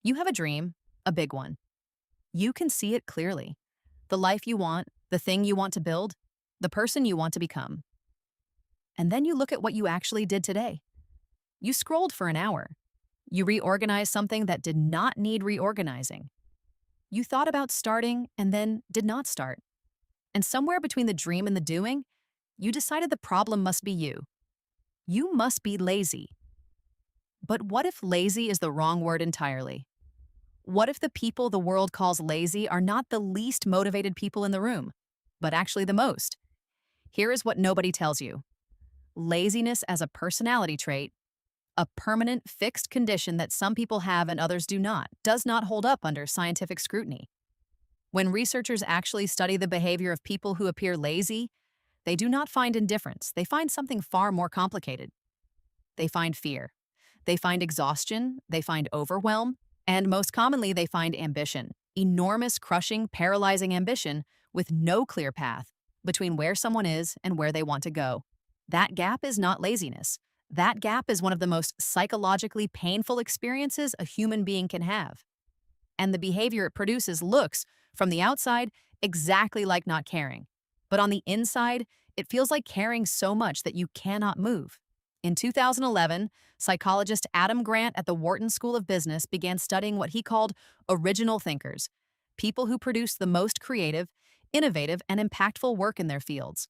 You have a dream, a big one. You can see it clearly. The life you want, the thing you want to build, the person you want to become. And then you look at what you actually did today. You scrolled for an hour. You reorganized something that did not need reorganizing. You thought about starting and then did not start. And somewhere between the dream and the doing, you decided the problem must be you. You must be lazy. But what if lazy is the wrong word entirely? What if the people the world calls lazy are not the least motivated people in the room, but actually the most? Here is what nobody tells you. Laziness as a personality trait, a permanent fixed condition that some people have and others do not, does not hold up under scientific scrutiny. When researchers actually study the behavior of people who appear lazy, they do not find indifference. They find something far more complicated. They find fear. They find exhaustion. They find overwhelm. And most commonly, they find ambition. Enormous, crushing, paralyzing ambition with no clear path between where someone is and where they want to go. That gap is not laziness. That gap is one of the most psychologically painful experiences a human being can have. And the behavior it produces looks, from the outside, exactly like not caring. But on the inside, it feels like caring so much that you cannot move. In 2011, psychologist Adam Grant at the Wharton School of Business began studying what he called original thinkers, people who produced the most creative, innovative, and impactful work in their fields.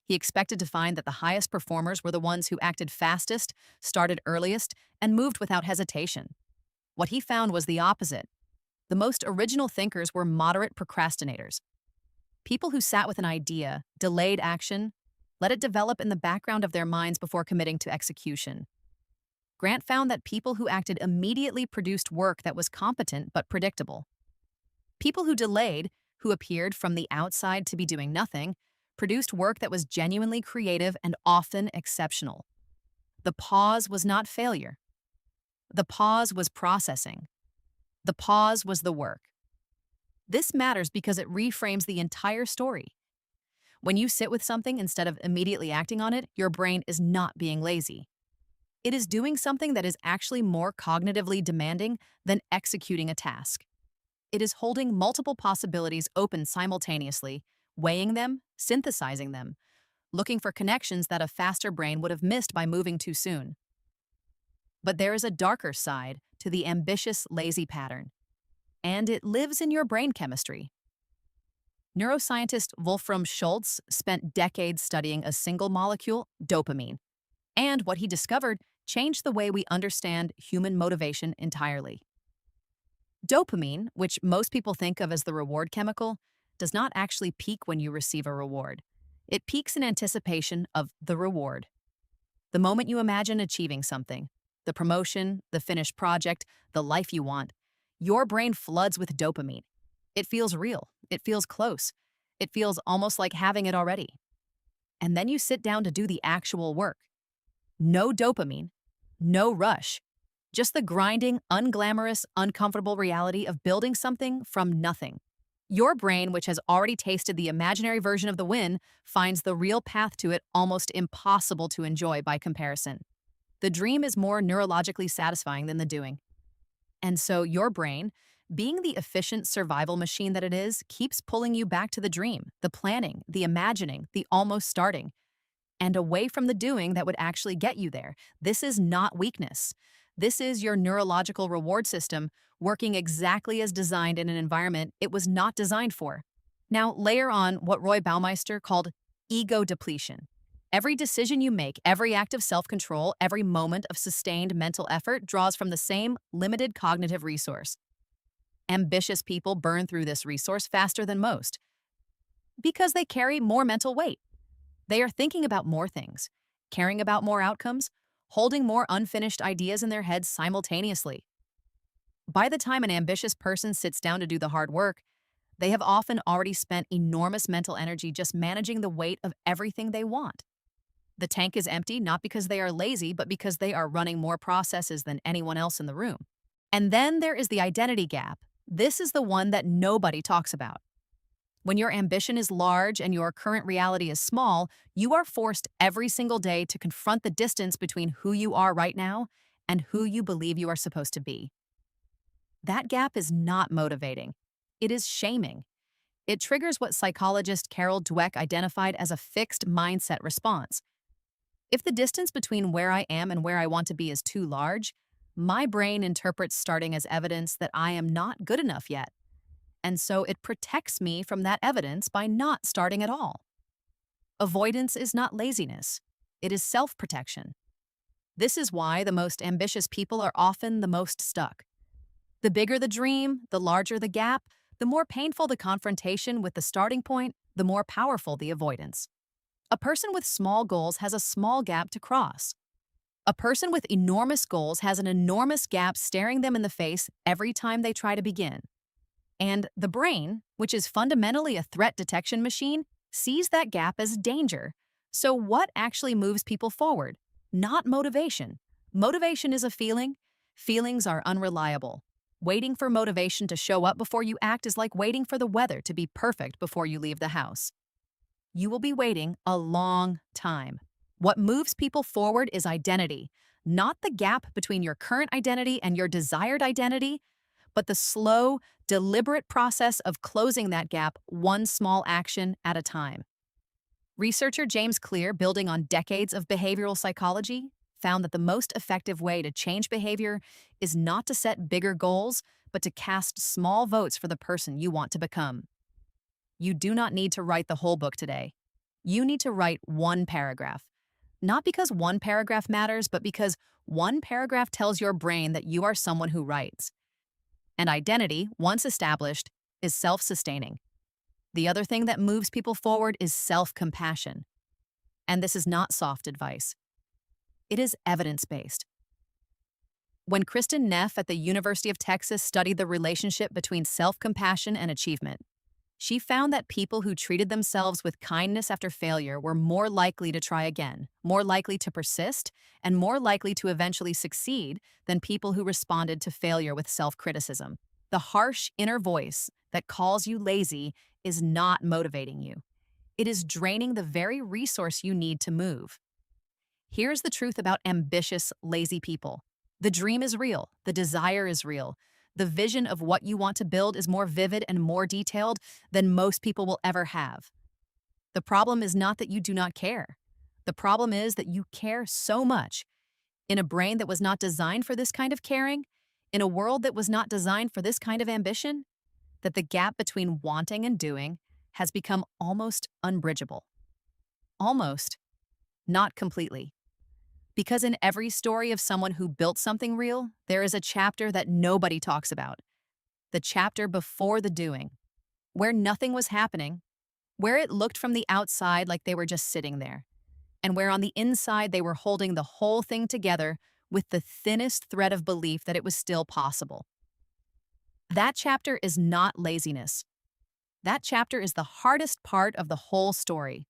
He expected to find that the highest performers were the ones who acted fastest, started earliest, and moved without hesitation. What he found was the opposite. The most original thinkers were moderate procrastinators, people who sat with an idea, delayed action, let it develop in the background of their minds before committing to execution. Grant found that people who acted immediately produced work that was competent but predictable. People who delayed, who appeared from the outside to be doing nothing, produced work that was genuinely creative and often exceptional. The pause was not failure. The pause was processing. The pause was the work. This matters because it reframes the entire story. When you sit with something instead of immediately acting on it, your brain is not being lazy. It is doing something that is actually more cognitively demanding than executing a task. It is holding multiple possibilities open simultaneously, weighing them, synthesizing them, looking for connections that a faster brain would have missed by moving too soon. But there is a darker side to the ambitious, lazy pattern, and it lives in your brain chemistry. Neuroscientist Wolfram Schultz spent decades studying a single molecule, dopamine, and what he discovered changed the way we understand human motivation entirely. Dopamine, which most people think of as the reward chemical, does not actually peak when you receive a reward. It peaks in anticipation of the reward. The moment you imagine achieving something, the promotion, the finished project, the life you want, your brain floods with dopamine. It feels real. It feels close. It feels almost like having it already. And then you sit down to do the actual work. No dopamine, no rush. Just the grinding, unglamorous, uncomfortable reality of building something from nothing. Your brain, which has already tasted the imaginary version of the win, finds the real path to it almost impossible to enjoy by comparison. The dream is more neurologically satisfying than the doing. And so your brain, being the efficient survival machine that it is, keeps pulling you back to the dream, the planning, the imagining, the almost starting, and away from the doing that would actually get you there. This is not weakness. This is your neurological reward system working exactly as designed in an environment it was not designed for. Now, layer on what Roy Baumeister called ego depletion. Every decision you make, every act of self-control, every moment of sustained mental effort draws from the same limited cognitive resource. Ambitious people burn through this resource faster than most because they carry more mental weight. They are thinking about more things, caring about more outcomes, holding more unfinished ideas in their heads simultaneously. By the time an ambitious person sits down to do the hard work, they have often already spent enormous mental energy just managing the weight of everything they want. The tank is empty not because they are lazy, but because they are running more processes than anyone else in the room. And then there is the identity gap. This is the one that nobody talks about. When your ambition is large and your current reality is small, you are forced every single day to confront the distance between who you are right now and who you believe you are supposed to be. That gap is not motivating. It is shaming. It triggers what psychologist Carol Dweck identified as a fixed mindset response. If the distance between where I am and where I want to be is too large, my brain interprets starting as evidence that I am not good enough yet. And so it protects me from that evidence by not starting at all. Avoidance is not laziness, it is self protection. This is why the most ambitious people are often the most stuck. The bigger the dream, the larger the gap, the more painful the confrontation with the starting point, the more powerful the avoidance. A person with small goals has a small gap to cross. A person with enormous goals has an enormous gap staring them in the face every time they try to begin. And the brain, which is fundamentally a threat detection machine, sees that gap as danger. So what actually moves people forward? Not motivation. Motivation is a feeling. Feelings are unreliable. Waiting for motivation to show up before you act is like waiting for the weather to be perfect before you leave the house. You will be waiting a long time. What moves people forward is identity, not the gap between your current identity and your desired identity, but the slow, deliberate process of closing that gap one small action at a time. Researcher James Clear, building on decades of behavioral psychology, found that the most effective way to change behavior is not to set bigger goals, but to cast small votes for the person you want to become. You do not need to write the whole book today. You need to write one paragraph. Not because one paragraph matters, but because one paragraph tells your brain that you are someone who writes. And identity, once established, is self-sustaining. The other thing that moves people forward is self-compassion. And this is not soft advice. It is evidence-based. When Kristen Neff at the University of Texas studied the relationship between self-compassion and achievement, she found that people who treated themselves with kindness after failure were more likely to try again, more likely to persist, and more likely to eventually succeed than people who responded to failure with self-criticism. The harsh inner voice that calls you lazy is not motivating you. It is draining the very resource you need to move. Here's the truth about ambitious, lazy people. The dream is real. The desire is real. The vision of what you want to build is more vivid and more detailed than most people will ever have. The problem is not that you do not care. The problem is that you care so much. In a brain that was not designed for this kind of caring, in a world that was not designed for this kind of ambition, that the gap between wanting and doing has become almost unbridgeable. Almost, not completely. Because in every story of someone who built something real, there is a chapter that nobody talks about. The chapter before the doing, where nothing was happening, where it looked from the outside like they were just sitting there, and where on the inside they were holding the whole thing together with the thinnest thread of belief that it was still possible. That chapter is not laziness. That chapter is the hardest part of the whole story.